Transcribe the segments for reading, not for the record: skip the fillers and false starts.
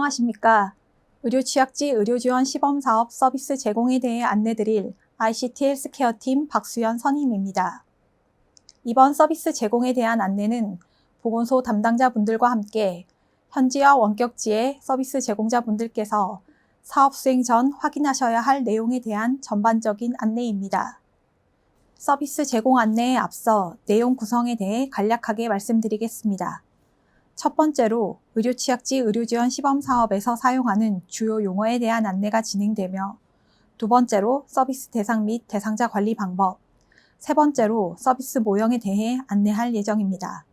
안녕하십니까. 의료취약지 의료지원 시범사업 서비스 제공에 대해 안내드릴 ICT 헬스케어팀 박수연 선임입니다. 이번 서비스 제공에 대한 안내는 보건소 담당자분들과 함께 현지와 원격지의 서비스 제공자분들께서 사업 수행 전 확인하셔야 할 내용에 대한 전반적인 안내입니다. 서비스 제공 안내에 앞서 내용 구성에 대해 간략하게 말씀드리겠습니다. 첫 번째로 의료취약지 의료지원 시범사업에서 사용하는 주요 용어에 대한 안내가 진행되며, 두 번째로 서비스 대상 및 대상자 관리 방법, 세 번째로 서비스 모형에 대해 안내할 예정입니다.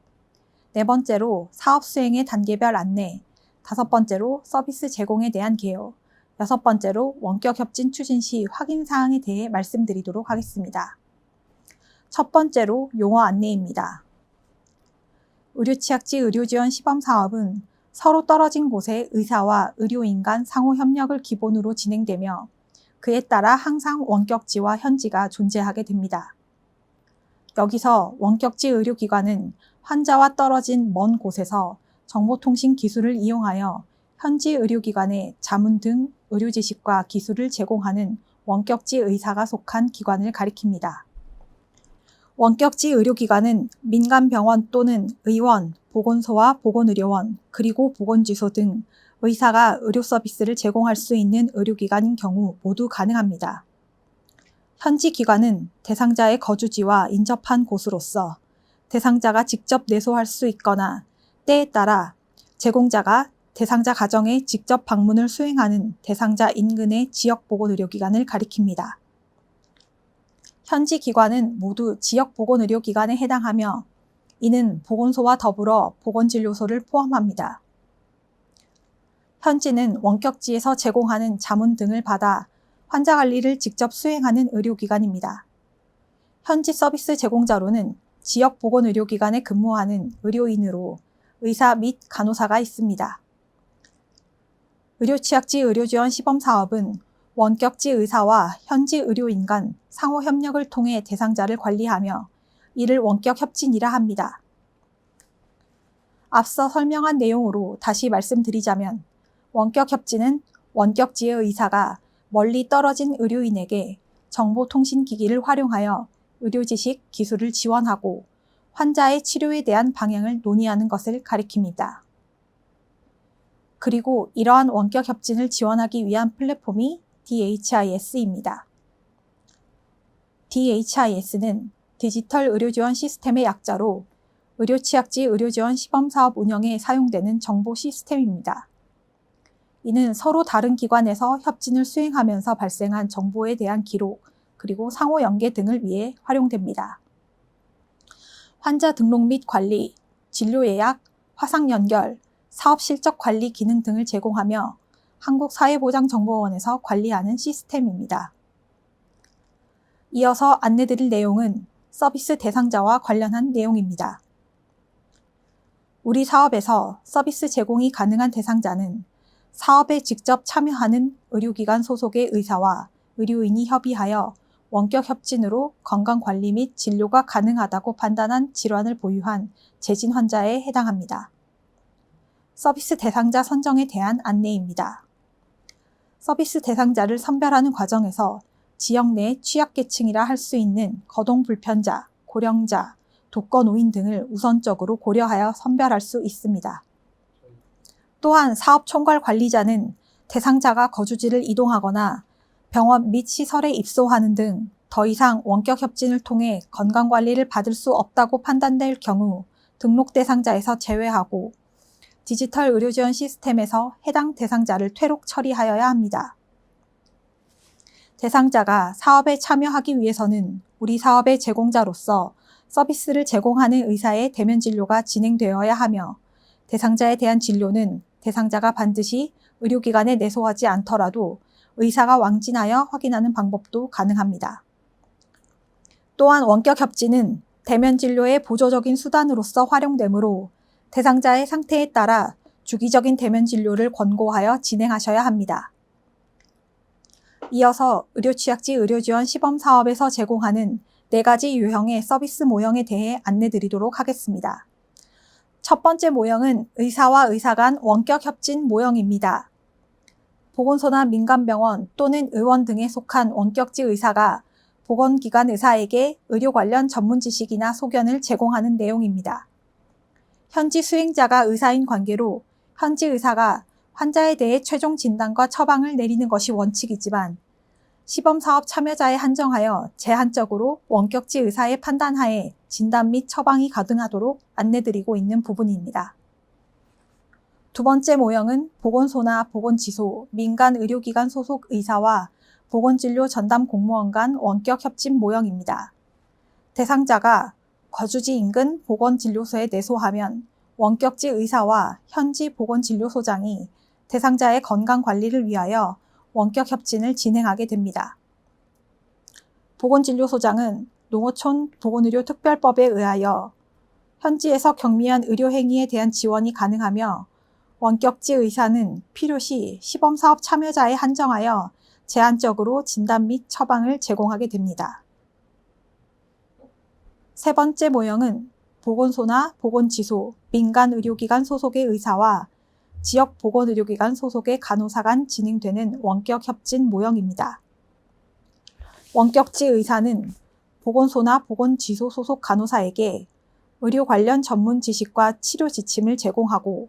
네 번째로 사업 수행의 단계별 안내, 다섯 번째로 서비스 제공에 대한 개요, 여섯 번째로 원격 협진 추진 시 확인 사항에 대해 말씀드리도록 하겠습니다. 첫 번째로 용어 안내입니다. 의료취약지 의료지원 시범사업은 서로 떨어진 곳의 의사와 의료인 간 상호 협력을 기본으로 진행되며, 그에 따라 항상 원격지와 현지가 존재하게 됩니다. 여기서 원격지 의료기관은 환자와 떨어진 먼 곳에서 정보통신 기술을 이용하여 현지 의료기관에 자문 등 의료 지식과 기술을 제공하는 원격지 의사가 속한 기관을 가리킵니다. 원격지 의료기관은 민간병원 또는 의원, 보건소와 보건의료원, 그리고 보건지소 등 의사가 의료 서비스를 제공할 수 있는 의료기관인 경우 모두 가능합니다. 현지 기관은 대상자의 거주지와 인접한 곳으로서 대상자가 직접 내소할 수 있거나 때에 따라 제공자가 대상자 가정에 직접 방문을 수행하는 대상자 인근의 지역보건의료기관을 가리킵니다. 현지 기관은 모두 지역보건의료기관에 해당하며, 이는 보건소와 더불어 보건진료소를 포함합니다. 현지는 원격지에서 제공하는 자문 등을 받아 환자 관리를 직접 수행하는 의료기관입니다. 현지 서비스 제공자로는 지역보건의료기관에 근무하는 의료인으로 의사 및 간호사가 있습니다. 의료취약지 의료지원 시범사업은 원격지 의사와 현지 의료인 간 상호 협력을 통해 대상자를 관리하며, 이를 원격 협진이라 합니다. 앞서 설명한 내용으로 다시 말씀드리자면, 원격 협진은 원격지의 의사가 멀리 떨어진 의료인에게 정보통신기기를 활용하여 의료 지식, 기술을 지원하고 환자의 치료에 대한 방향을 논의하는 것을 가리킵니다. 그리고 이러한 원격 협진을 지원하기 위한 플랫폼이 DHIS입니다. DHIS는 디지털 의료지원 시스템의 약자로 의료취약지 의료지원 시범사업 운영에 사용되는 정보 시스템입니다. 이는 서로 다른 기관에서 협진을 수행하면서 발생한 정보에 대한 기록, 그리고 상호 연계 등을 위해 활용됩니다. 환자 등록 및 관리, 진료 예약, 화상 연결, 사업 실적 관리 기능 등을 제공하며 한국사회보장정보원에서 관리하는 시스템입니다. 이어서 안내드릴 내용은 서비스 대상자와 관련한 내용입니다. 우리 사업에서 서비스 제공이 가능한 대상자는 사업에 직접 참여하는 의료기관 소속의 의사와 의료인이 협의하여 원격 협진으로 건강관리 및 진료가 가능하다고 판단한 질환을 보유한 재진 환자에 해당합니다. 서비스 대상자 선정에 대한 안내입니다. 서비스 대상자를 선별하는 과정에서 지역 내 취약계층이라 할 수 있는 거동불편자, 고령자, 독거노인 등을 우선적으로 고려하여 선별할 수 있습니다. 또한 사업 총괄 관리자는 대상자가 거주지를 이동하거나 병원 및 시설에 입소하는 등 더 이상 원격 협진을 통해 건강관리를 받을 수 없다고 판단될 경우 등록 대상자에서 제외하고 디지털 의료지원 시스템에서 해당 대상자를 퇴록 처리하여야 합니다. 대상자가 사업에 참여하기 위해서는 우리 사업의 제공자로서 서비스를 제공하는 의사의 대면 진료가 진행되어야 하며, 대상자에 대한 진료는 대상자가 반드시 의료기관에 내소하지 않더라도 의사가 왕진하여 확인하는 방법도 가능합니다. 또한 원격 협진은 대면 진료의 보조적인 수단으로서 활용되므로 대상자의 상태에 따라 주기적인 대면 진료를 권고하여 진행하셔야 합니다. 이어서 의료취약지 의료지원 시범사업에서 제공하는 4가지 유형의 서비스 모형에 대해 안내드리도록 하겠습니다. 첫 번째 모형은 의사와 의사 간 원격 협진 모형입니다. 보건소나 민간병원 또는 의원 등에 속한 원격지 의사가 보건기관 의사에게 의료 관련 전문 지식이나 소견을 제공하는 내용입니다. 현지 수행자가 의사인 관계로 현지 의사가 환자에 대해 최종 진단과 처방을 내리는 것이 원칙이지만 시범사업 참여자에 한정하여 제한적으로 원격지 의사의 판단하에 진단 및 처방이 가능하도록 안내드리고 있는 부분입니다. 두 번째 모형은 보건소나 보건지소, 민간의료기관 소속 의사와 보건진료 전담 공무원 간 원격 협진 모형입니다. 대상자가 거주지 인근 보건진료소에 내소하면 원격지 의사와 현지 보건진료소장이 대상자의 건강관리를 위하여 원격 협진을 진행하게 됩니다. 보건진료소장은 농어촌 보건의료특별법에 의하여 현지에서 경미한 의료행위에 대한 지원이 가능하며 원격지 의사는 필요시 시범사업 참여자에 한정하여 제한적으로 진단 및 처방을 제공하게 됩니다. 세 번째 모형은 보건소나 보건지소, 민간의료기관 소속의 의사와 지역보건의료기관 소속의 간호사 간 진행되는 원격 협진 모형입니다. 원격지 의사는 보건소나 보건지소 소속 간호사에게 의료 관련 전문 지식과 치료 지침을 제공하고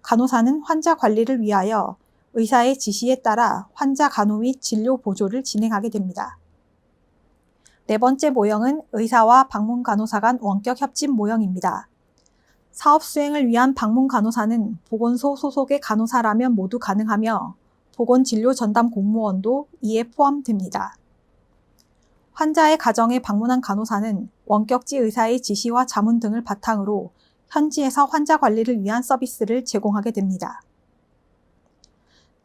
간호사는 환자 관리를 위하여 의사의 지시에 따라 환자 간호 및 진료 보조를 진행하게 됩니다. 네 번째 모형은 의사와 방문 간호사 간 원격 협진 모형입니다. 사업 수행을 위한 방문 간호사는 보건소 소속의 간호사라면 모두 가능하며 보건진료 전담 공무원도 이에 포함됩니다. 환자의 가정에 방문한 간호사는 원격지 의사의 지시와 자문 등을 바탕으로 현지에서 환자 관리를 위한 서비스를 제공하게 됩니다.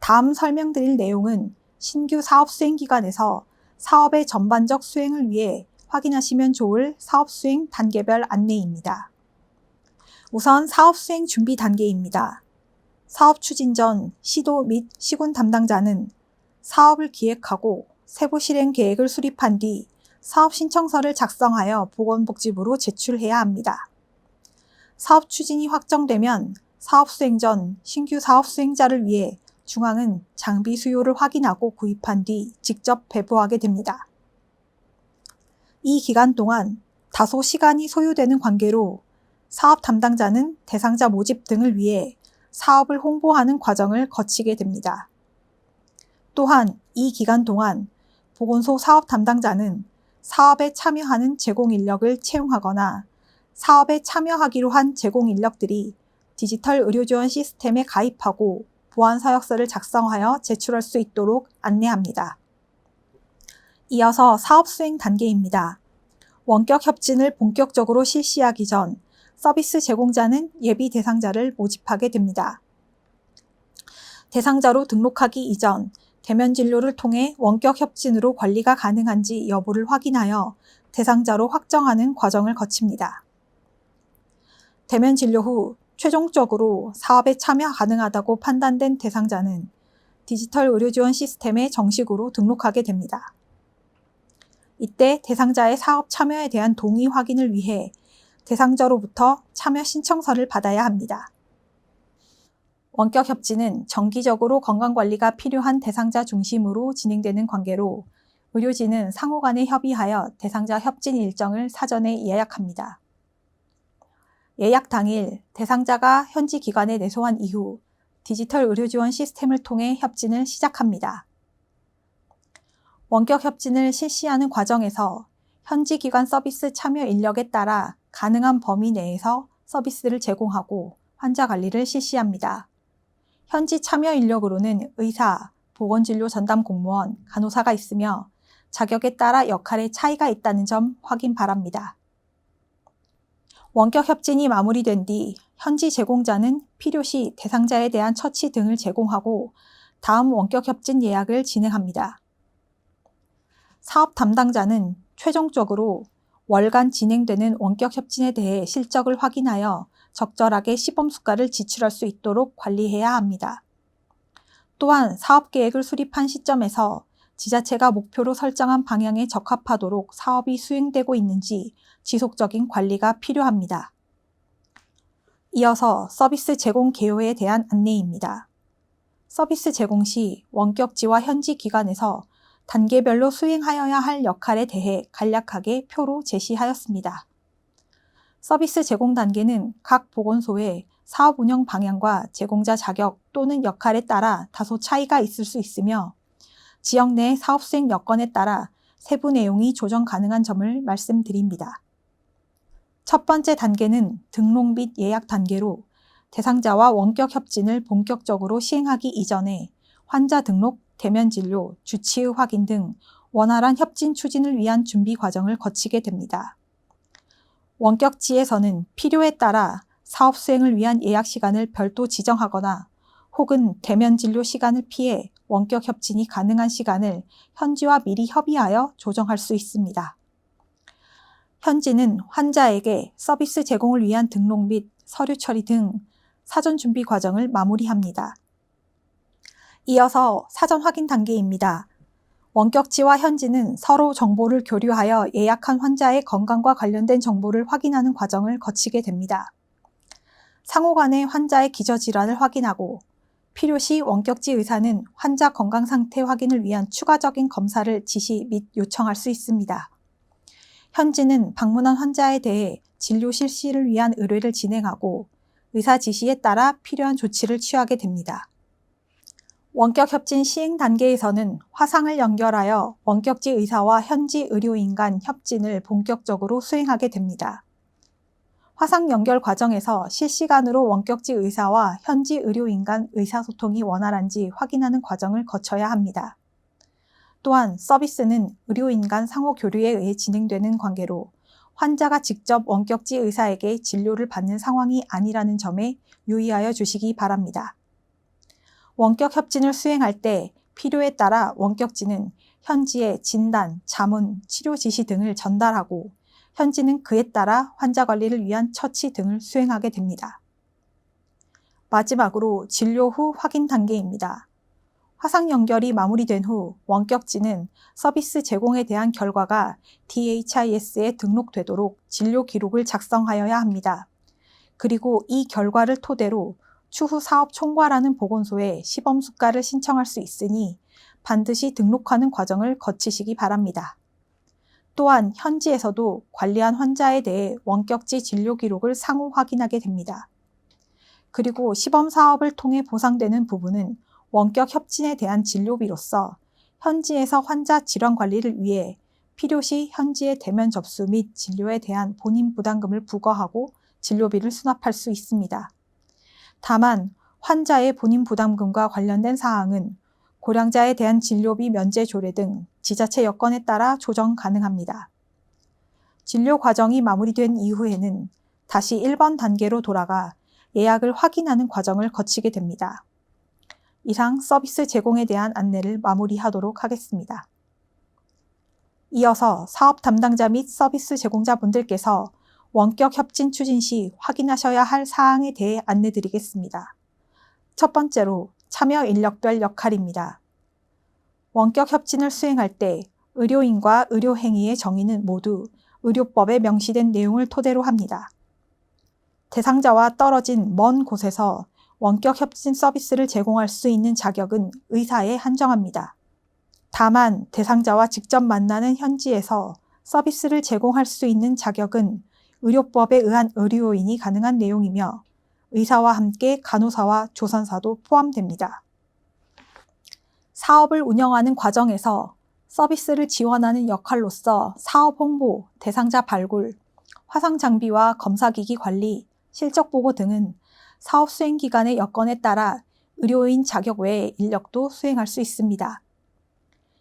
다음 설명드릴 내용은 신규 사업 수행 기간에서 사업의 전반적 수행을 위해 확인하시면 좋을 사업 수행 단계별 안내입니다. 우선 사업 수행 준비 단계입니다. 사업 추진 전 시도 및 시군 담당자는 사업을 기획하고 세부 실행 계획을 수립한 뒤 사업 신청서를 작성하여 보건복지부로 제출해야 합니다. 사업 추진이 확정되면 사업 수행 전 신규 사업 수행자를 위해 중앙은 장비 수요를 확인하고 구입한 뒤 직접 배부하게 됩니다. 이 기간 동안 다소 시간이 소요되는 관계로 사업 담당자는 대상자 모집 등을 위해 사업을 홍보하는 과정을 거치게 됩니다. 또한 이 기간 동안 보건소 사업 담당자는 사업에 참여하는 제공 인력을 채용하거나 사업에 참여하기로 한 제공 인력들이 디지털 의료 지원 시스템에 가입하고 보안 서약서를 작성하여 제출할 수 있도록 안내합니다. 이어서 사업 수행 단계입니다. 원격 협진을 본격적으로 실시하기 전 서비스 제공자는 예비 대상자를 모집하게 됩니다. 대상자로 등록하기 이전 대면 진료를 통해 원격 협진으로 관리가 가능한지 여부를 확인하여 대상자로 확정하는 과정을 거칩니다. 대면 진료 후 최종적으로 사업에 참여 가능하다고 판단된 대상자는 디지털 의료 지원 시스템에 정식으로 등록하게 됩니다. 이때 대상자의 사업 참여에 대한 동의 확인을 위해 대상자로부터 참여 신청서를 받아야 합니다. 원격 협진은 정기적으로 건강관리가 필요한 대상자 중심으로 진행되는 관계로 의료진은 상호 간에 협의하여 대상자 협진 일정을 사전에 예약합니다. 예약 당일 대상자가 현지 기관에 내소한 이후 디지털 의료 지원 시스템을 통해 협진을 시작합니다. 원격 협진을 실시하는 과정에서 현지 기관 서비스 참여 인력에 따라 가능한 범위 내에서 서비스를 제공하고 환자 관리를 실시합니다. 현지 참여 인력으로는 의사, 보건진료 전담 공무원, 간호사가 있으며 자격에 따라 역할의 차이가 있다는 점 확인 바랍니다. 원격 협진이 마무리된 뒤 현지 제공자는 필요시 대상자에 대한 처치 등을 제공하고 다음 원격 협진 예약을 진행합니다. 사업 담당자는 최종적으로 월간 진행되는 원격 협진에 대해 실적을 확인하여 적절하게 시범 수가를 지출할 수 있도록 관리해야 합니다. 또한 사업 계획을 수립한 시점에서 지자체가 목표로 설정한 방향에 적합하도록 사업이 수행되고 있는지 지속적인 관리가 필요합니다. 이어서 서비스 제공 개요에 대한 안내입니다. 서비스 제공 시 원격지와 현지 기관에서 단계별로 수행하여야 할 역할에 대해 간략하게 표로 제시하였습니다. 서비스 제공 단계는 각 보건소의 사업 운영 방향과 제공자 자격 또는 역할에 따라 다소 차이가 있을 수 있으며 지역 내 사업 수행 여건에 따라 세부 내용이 조정 가능한 점을 말씀드립니다. 첫 번째 단계는 등록 및 예약 단계로 대상자와 원격 협진을 본격적으로 시행하기 이전에 환자 등록, 대면 진료, 주치의 확인 등 원활한 협진 추진을 위한 준비 과정을 거치게 됩니다. 원격지에서는 필요에 따라 사업 수행을 위한 예약 시간을 별도 지정하거나 혹은 대면 진료 시간을 피해 원격 협진이 가능한 시간을 현지와 미리 협의하여 조정할 수 있습니다. 현지는 환자에게 서비스 제공을 위한 등록 및 서류 처리 등 사전 준비 과정을 마무리합니다. 이어서 사전 확인 단계입니다. 원격지와 현지는 서로 정보를 교류하여 예약한 환자의 건강과 관련된 정보를 확인하는 과정을 거치게 됩니다. 상호 간의 환자의 기저질환을 확인하고 필요시 원격지 의사는 환자 건강 상태 확인을 위한 추가적인 검사를 지시 및 요청할 수 있습니다. 현지는 방문한 환자에 대해 진료 실시를 위한 의뢰를 진행하고 의사 지시에 따라 필요한 조치를 취하게 됩니다. 원격 협진 시행 단계에서는 화상을 연결하여 원격지 의사와 현지 의료인 간 협진을 본격적으로 수행하게 됩니다. 화상 연결 과정에서 실시간으로 원격지 의사와 현지 의료인 간 의사소통이 원활한지 확인하는 과정을 거쳐야 합니다. 또한 서비스는 의료인 간 상호 교류에 의해 진행되는 관계로 환자가 직접 원격지 의사에게 진료를 받는 상황이 아니라는 점에 유의하여 주시기 바랍니다. 원격 협진을 수행할 때 필요에 따라 원격지는 현지에 진단, 자문, 치료 지시 등을 전달하고 현지는 그에 따라 환자 관리를 위한 처치 등을 수행하게 됩니다. 마지막으로 진료 후 확인 단계입니다. 화상 연결이 마무리된 후 원격지는 서비스 제공에 대한 결과가 DHIS에 등록되도록 진료 기록을 작성하여야 합니다. 그리고 이 결과를 토대로 추후 사업 총괄하는 보건소에 시범 수가를 신청할 수 있으니 반드시 등록하는 과정을 거치시기 바랍니다. 또한 현지에서도 관리한 환자에 대해 원격지 진료 기록을 상호 확인하게 됩니다. 그리고 시범 사업을 통해 보상되는 부분은 원격 협진에 대한 진료비로서 현지에서 환자 질환 관리를 위해 필요시 현지의 대면 접수 및 진료에 대한 본인 부담금을 부과하고 진료비를 수납할 수 있습니다. 다만 환자의 본인 부담금과 관련된 사항은 고령자에 대한 진료비 면제 조례 등 지자체 여건에 따라 조정 가능합니다. 진료 과정이 마무리된 이후에는 다시 1번 단계로 돌아가 예약을 확인하는 과정을 거치게 됩니다. 이상 서비스 제공에 대한 안내를 마무리하도록 하겠습니다. 이어서 사업 담당자 및 서비스 제공자분들께서 원격 협진 추진 시 확인하셔야 할 사항에 대해 안내드리겠습니다. 첫 번째로 참여 인력별 역할입니다. 원격 협진을 수행할 때 의료인과 의료행위의 정의는 모두 의료법에 명시된 내용을 토대로 합니다. 대상자와 떨어진 먼 곳에서 원격 협진 서비스를 제공할 수 있는 자격은 의사에 한정합니다. 다만 대상자와 직접 만나는 현지에서 서비스를 제공할 수 있는 자격은 의료법에 의한 의료인이 가능한 내용이며 의사와 함께 간호사와 조산사도 포함됩니다. 사업을 운영하는 과정에서 서비스를 지원하는 역할로서 사업 홍보, 대상자 발굴, 화상 장비와 검사기기 관리, 실적 보고 등은 사업 수행 기간의 여건에 따라 의료인 자격 외에 인력도 수행할 수 있습니다.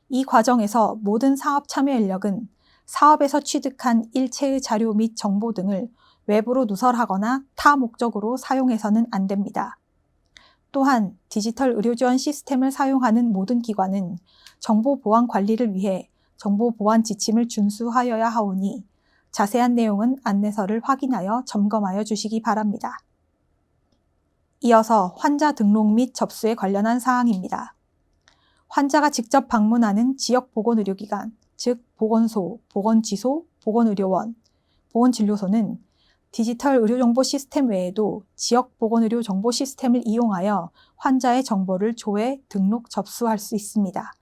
이 과정에서 모든 사업 참여 인력은 사업에서 취득한 일체의 자료 및 정보 등을 외부로 누설하거나 타 목적으로 사용해서는 안 됩니다. 또한 디지털 의료 지원 시스템을 사용하는 모든 기관은 정보 보안 관리를 위해 정보 보안 지침을 준수하여야 하오니 자세한 내용은 안내서를 확인하여 점검하여 주시기 바랍니다. 이어서 환자 등록 및 접수에 관련한 사항입니다. 환자가 직접 방문하는 지역 보건의료기관, 즉 보건소, 보건지소, 보건의료원, 보건진료소는 디지털 의료정보 시스템 외에도 지역보건의료 정보 시스템을 이용하여 환자의 정보를 조회, 등록, 접수할 수 있습니다.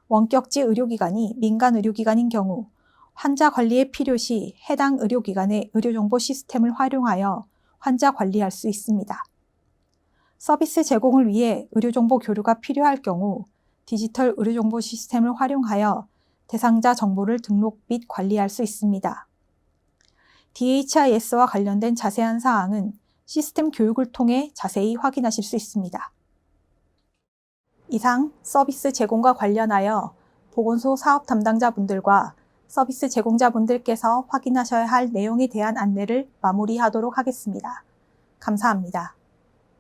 원격지 의료기관이 민간 의료기관인 경우 환자 관리에 필요시 해당 의료기관의 의료정보 시스템을 활용하여 환자 관리할 수 있습니다. 서비스 제공을 위해 의료정보 교류가 필요할 경우 디지털 의료정보 시스템을 활용하여 대상자 정보를 등록 및 관리할 수 있습니다. DHIS와 관련된 자세한 사항은 시스템 교육을 통해 자세히 확인하실 수 있습니다. 이상 서비스 제공과 관련하여 보건소 사업 담당자분들과 서비스 제공자분들께서 확인하셔야 할 내용에 대한 안내를 마무리하도록 하겠습니다. 감사합니다.